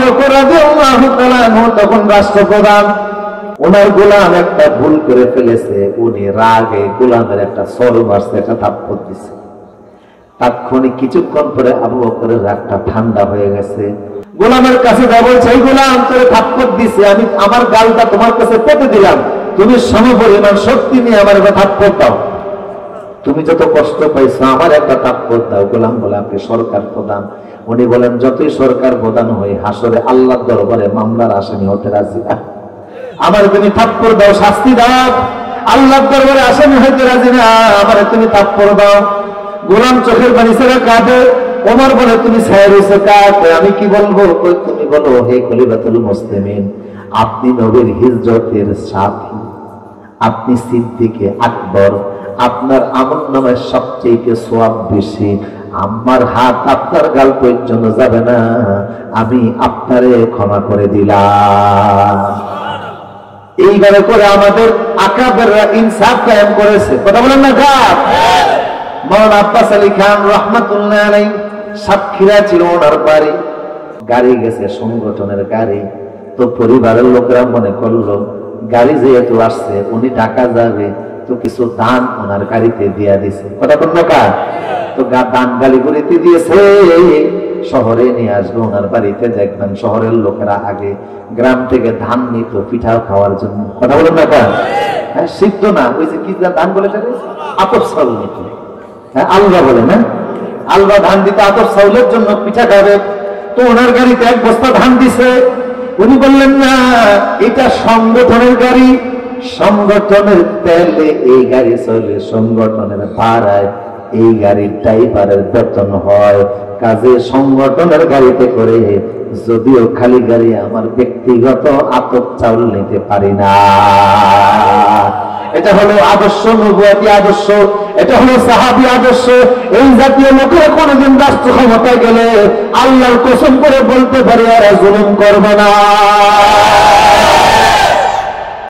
বকর রাদিয়াল্লাহু তাআলা আনহু তখন রাষ্ট্রপ্রধান। ওনার গোলাম একটা ভুল করে ফেলেছে, উনি রাগে গোলামের একটা সর মারছে, একটা থাপ্পড় দিছে। তাৎক্ষণিক কিছুক্ষণ পরে আবু বকরের রাগটা ঠান্ডা হয়ে গেছে। গোলামের কাছে যা বলছে, এই গোলাম তোরে থাপ্পড় দিছে, আমি আমার গালটা তোমার কাছে পেতে দিলাম, তুমি সমপরিমাণ শক্তি নিয়ে আমার একটা থাপ্পড় দাও। তুমি যত কষ্ট পাইছো আমার একটা থাপ্পড় দাও। গোলাম বলে, আপনি সরকার প্রধান। উনি বলেন, যতই সরকার প্রধান হই হাসরে আল্লাহর দরবারে মামলার আসামি হতে রাজি না। আমার তুমি থাপ্পড় দাও, শাস্তি দাও, আল্লাহর দরবারে আসামি হতে রাজি না, আমার তুমি থাপ্পড় দাও। গোলাম চোখের পানি ছেড়ে কাঁদে। ওমর বলে, তুমি ছায়া রয়েছে কাঁদে, আমি কি বলবো? তুমি বলো, হে খলিফাতুল মুসলিমিন, আপনি নবীর হিজরতের সাথী, আপনি সিদ্দিকে আকবর, আপনার আমলনামায় সবচেয়ে সওয়াব বেশি, আমার হাত আপনার গাল পর্যন্ত যাবে না, আমি আপনারে ক্ষমা করে দিলাম। এইভাবে করে আমাদের আকাবেররা ইনসাফ কায়েম করেছে। কথা বলেন না কার? মাওলানা আব্বাস আলী খান রাহমাতুল্লাহ আলাইহি সাতক্ষীরা ছিল ওনার বাড়ি। গাড়ি গেছে, সংগঠনের গাড়ি। তো পরিবারের লোকেরা মনে করলো গাড়ি যেহেতু আসছে উনি ঢাকা যাবে, তো কিছু দান ওনার গাড়িতে দিয়া দিছে। কথা বলেন না কার? তো দান গাড়ি গড়িতে দিয়েছে, শহরে নিয়ে আসবে ওনার বাড়িতে। দেখবেন শহরের লোকেরা আগে গ্রাম থেকে ধান নিত পিঠা খাওয়ার জন্য। কথা বলেন না কার? হ্যাঁ, সিদ্ধ না, ওই যে কি ধান বলে থাকে, আতপ চাউল নিত। হ্যাঁ, আলগা বলে না, আলগা ধান দিতে আতপ চাউলের জন্য পিঠা খাবে। তো ওনার গাড়িতে এক বস্তা ধান দিছে। উনি বললেন, না, এটা সংগঠনের গাড়ি, সংগঠনের তেলে এই গাড়ি চলে, সংগঠনের ভাড়ায় এই গাড়ির ড্রাইভারের বেতন হয়, কাজে সংগঠনের গাড়িতে করে যদিও খালি গাড়ি আমার ব্যক্তিগত আতপ চাউল নিতে পারি না। এটা হলো আদর্শ, নবুয়তি আদর্শ, এটা হলো সাহাবী আদর্শ। এই জাতীয় লোকেরা কোনদিন রাষ্ট্র ক্ষমতায় গেলে আল্লাহর কসম করে বলতে পারে এরা জুলুম করবে না।